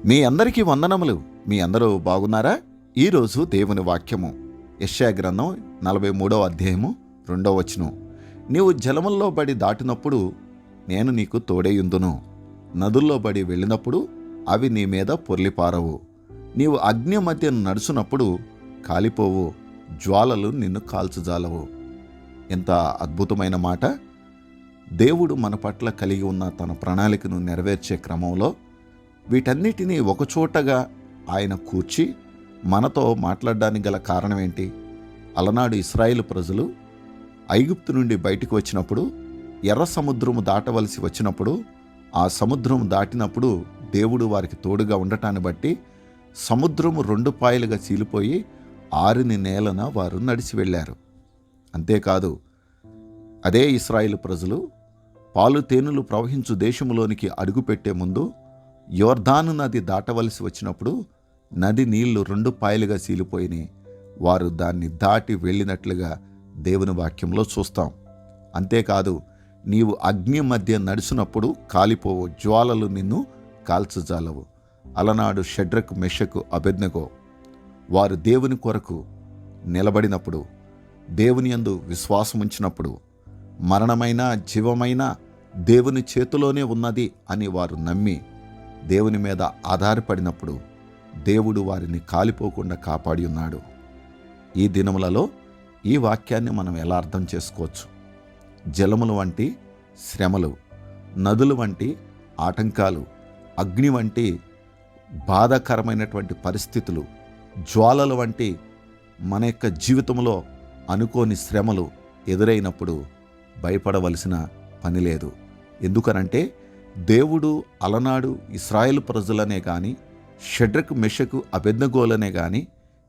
మీ అందరికీ వందనములు. మీ అందరూ బాగున్నారా? ఈరోజు దేవుని వాక్యము యెషయా గ్రంథం 43వ అధ్యాయము 2వ వచనం. నీవు జలముల్లో బడి దాటినప్పుడు నేను నీకు తోడేయుందును, నదుల్లో బడి వెళ్ళినప్పుడు అవి నీ మీద పొర్లిపారవు. నీవు అగ్ని మధ్య నడుచునప్పుడు కాలిపోవు, జ్వాలలు నిన్ను కాల్చుజాలవు. ఎంత అద్భుతమైన మాట! దేవుడు మన పట్ల కలిగి ఉన్న తన ప్రణాళికను నెరవేర్చే క్రమంలో వీటన్నిటినీ ఒకచోటగా ఆయన కూర్చి మనతో మాట్లాడడానికి గల కారణం ఏంటి? అలనాడు ఇశ్రాయేలు ప్రజలు ఐగుప్తు నుండి బయటకు వచ్చినప్పుడు, ఎర్ర సముద్రము దాటవలసి వచ్చినప్పుడు, ఆ సముద్రం దాటినప్పుడు దేవుడు వారికి తోడుగా ఉండటాన్ని బట్టి సముద్రము 2 పాయలుగా చీలిపోయి ఆరిని నేలన వారు నడిచి వెళ్ళారు. అంతేకాదు, అదే ఇశ్రాయేలు ప్రజలు పాలు తేనెలు ప్రవహించు దేశంలోనికి అడుగుపెట్టే ముందు యోర్దాను నది దాటవలసి వచ్చినప్పుడు నది నీళ్లు 2 పాయలుగా చీలిపోయినాయి. వారు దాన్ని దాటి వెళ్ళినట్లుగా దేవుని వాక్యంలో చూస్తాం. అంతేకాదు, నీవు అగ్ని మధ్య నడిచినప్పుడు కాలిపోవు, జ్వాలలు నిన్ను కాల్చజాలవు. అలనాడు షడ్రకు, మెషకు, అబేద్నెగో వారు దేవుని కొరకు నిలబడినప్పుడు, దేవుని యందు విశ్వాసముంచినప్పుడు, మరణమైన జీవమైన దేవుని చేతిలోనే ఉన్నది అని వారు నమ్మి దేవుని మీద ఆధారపడినప్పుడు దేవుడు వారిని కాలిపోకుండా కాపాడి ఉన్నాడు. ఈ దినములలో ఈ వాక్యాన్ని మనం ఎలా అర్థం చేసుకోవచ్చు? జలములు వంటి శ్రమలు, నదులు వంటి ఆటంకాలు, అగ్ని వంటి బాధాకరమైనటువంటి పరిస్థితులు, జ్వాలల వంటి మన యొక్క జీవితంలో అనుకోని శ్రమలు ఎదురైనప్పుడు భయపడవలసిన పని లేదు. ఎందుకనంటే దేవుడు అలనాడు ఇశ్రాయేలు ప్రజలనే కానీ, షడ్రకు, మెషకు, అబేద్నెగోలనే కానీ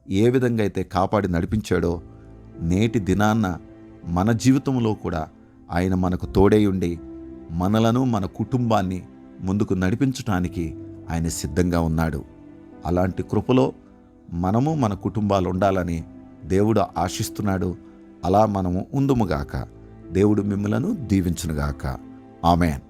ఏ విధంగా అయితే కాపాడి నడిపించాడో, నేటి దినాన్న మన జీవితంలో కూడా ఆయన మనకు తోడై ఉండి మనలను, మన కుటుంబాన్ని ముందుకు నడిపించటానికి ఆయన సిద్ధంగా ఉన్నాడు. అలాంటి కృపలో మనము, మన కుటుంబాలు ఉండాలని దేవుడు ఆశిస్తున్నాడు. అలా మనము ఉందుముగాక. దేవుడు మిమ్మలను దీవించునుగాక. ఆమేన్.